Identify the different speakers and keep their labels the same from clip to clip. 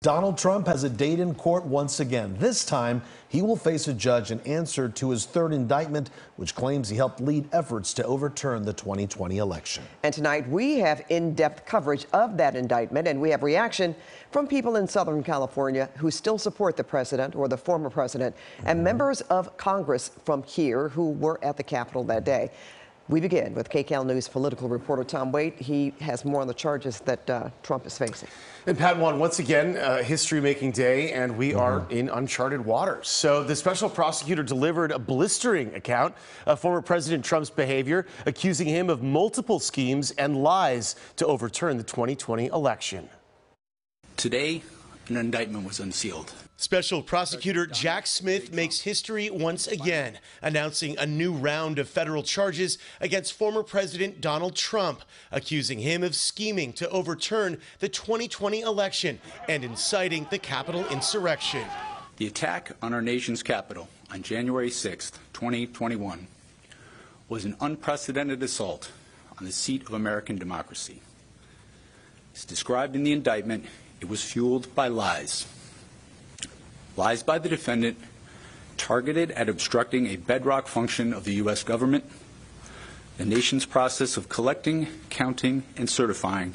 Speaker 1: Donald Trump has a date in court once again. This time, he will face a judge in answer to his third indictment, which claims he helped lead efforts to overturn the 2020 election.
Speaker 2: And tonight, we have in-depth coverage of that indictment, and we have reaction from people in Southern California who still support the president or the former president, and members of Congress from here who were at the Capitol that day. We begin with KCAL News political reporter Tom Waite. He has more on the charges that Trump is facing.
Speaker 3: And Pat, once again, history-making day, and we are in uncharted waters. So the special prosecutor delivered a blistering account of former President Trump's behavior, accusing him of multiple schemes and lies to overturn the 2020 election.
Speaker 4: Today, an indictment was unsealed.
Speaker 3: Special Prosecutor Jack Smith makes history once again, announcing a new round of federal charges against former President Donald Trump, accusing him of scheming to overturn the 2020 election and inciting the Capitol insurrection.
Speaker 4: The attack on our nation's capital on January 6, 2021, was an unprecedented assault on the seat of American democracy. As described in the indictment, it was fueled by lies. Lies by the defendant targeted at obstructing a bedrock function of the U.S. government, the nation's process of collecting, counting, and certifying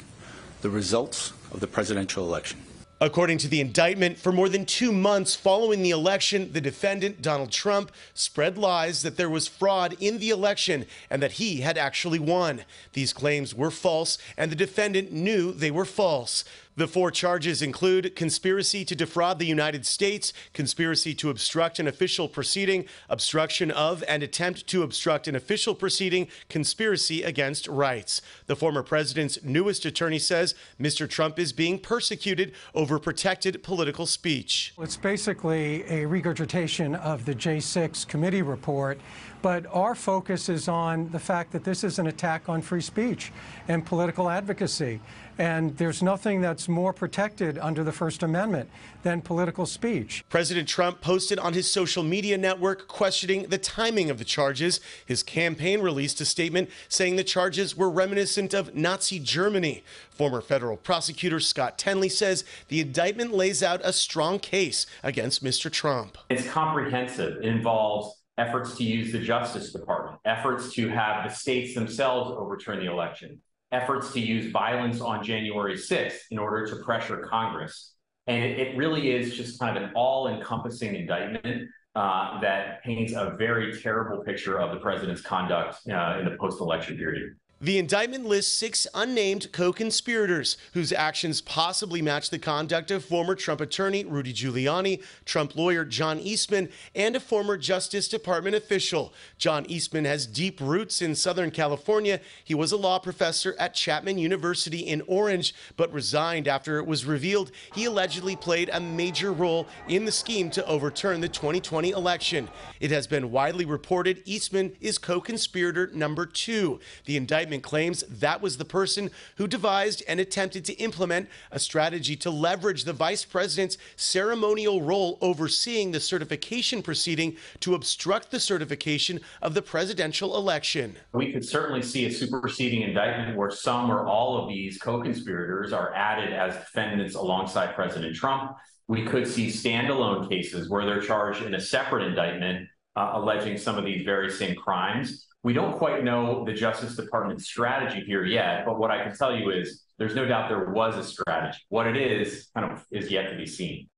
Speaker 4: the results of the presidential election.
Speaker 3: According to the indictment, for more than 2 months following the election, the defendant, Donald Trump, spread lies that there was fraud in the election and that he had actually won. These claims were false, and the defendant knew they were false. The 4 charges include conspiracy to defraud the United States, conspiracy to obstruct an official proceeding, obstruction of and attempt to obstruct an official proceeding, conspiracy against rights. The former president's newest attorney says Mr. Trump is being persecuted over protected political speech.
Speaker 5: It's basically a regurgitation of the J6 committee report, but our focus is on the fact that this is an attack on free speech and political advocacy. And there's nothing that's more protected under the First Amendment than political speech.
Speaker 3: President Trump posted on his social media network questioning the timing of the charges. His campaign released a statement saying the charges were reminiscent of Nazi Germany. Former federal prosecutor Scott Tenley says the indictment lays out a strong case against Mr. Trump.
Speaker 6: It's comprehensive. It involves efforts to use the Justice Department, efforts to have the states themselves overturn the election, efforts to use violence on January 6th in order to pressure Congress. And it really is just kind of an all-encompassing indictment that paints a very terrible picture of the president's conduct in the post-election period.
Speaker 3: The indictment lists 6 unnamed co-conspirators whose actions possibly match the conduct of former Trump attorney Rudy Giuliani, Trump lawyer John Eastman, and a former Justice Department official. John Eastman has deep roots in Southern California. He was a law professor at Chapman University in Orange, but resigned after it was revealed he allegedly played a major role in the scheme to overturn the 2020 election. It has been widely reported Eastman is co-conspirator number 2. The indictment claims that was the person who devised and attempted to implement a strategy to leverage the vice president's ceremonial role overseeing the certification proceeding to obstruct the certification of the presidential election.
Speaker 6: We could certainly see a superseding indictment where some or all of these co-conspirators are added as defendants alongside President Trump. We could see standalone cases where they're charged in a separate indictment alleging some of these very same crimes. We don't quite know the Justice Department's strategy here yet, but what I can tell you is there's no doubt there was a strategy. What it is is yet to be seen.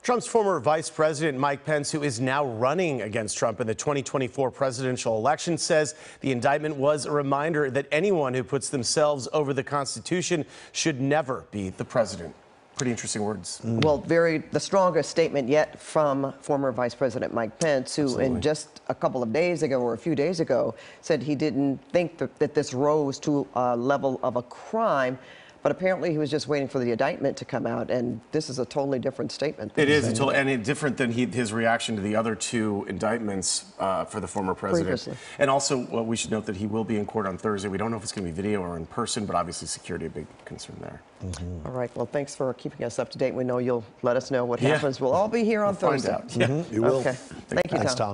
Speaker 3: Trump's former vice president, Mike Pence, who is now running against Trump in the 2024 presidential election, says the indictment was a reminder that anyone who puts themselves over the Constitution should never be the president. Pretty interesting words.
Speaker 2: Well, the strongest statement yet from former Vice President Mike Pence, who in just a couple of days ago or a few days ago said he didn't think that this rose to a level of a crime. But apparently he was just waiting for the indictment to come out, and this is a totally different statement.
Speaker 3: It is, and different than his reaction to the other 2 indictments for the former president.
Speaker 2: Previously.
Speaker 3: And also, we should note that he will be in court on Thursday. We don't know if it's going to be video or in person, but obviously security a big concern there.
Speaker 2: All right, well, thanks for keeping us up to date. We know you'll let us know what happens. We'll all be here on Thursday.
Speaker 3: Find out.
Speaker 1: You will.
Speaker 2: Okay. Thank you, Tom.
Speaker 1: Thanks, Tom.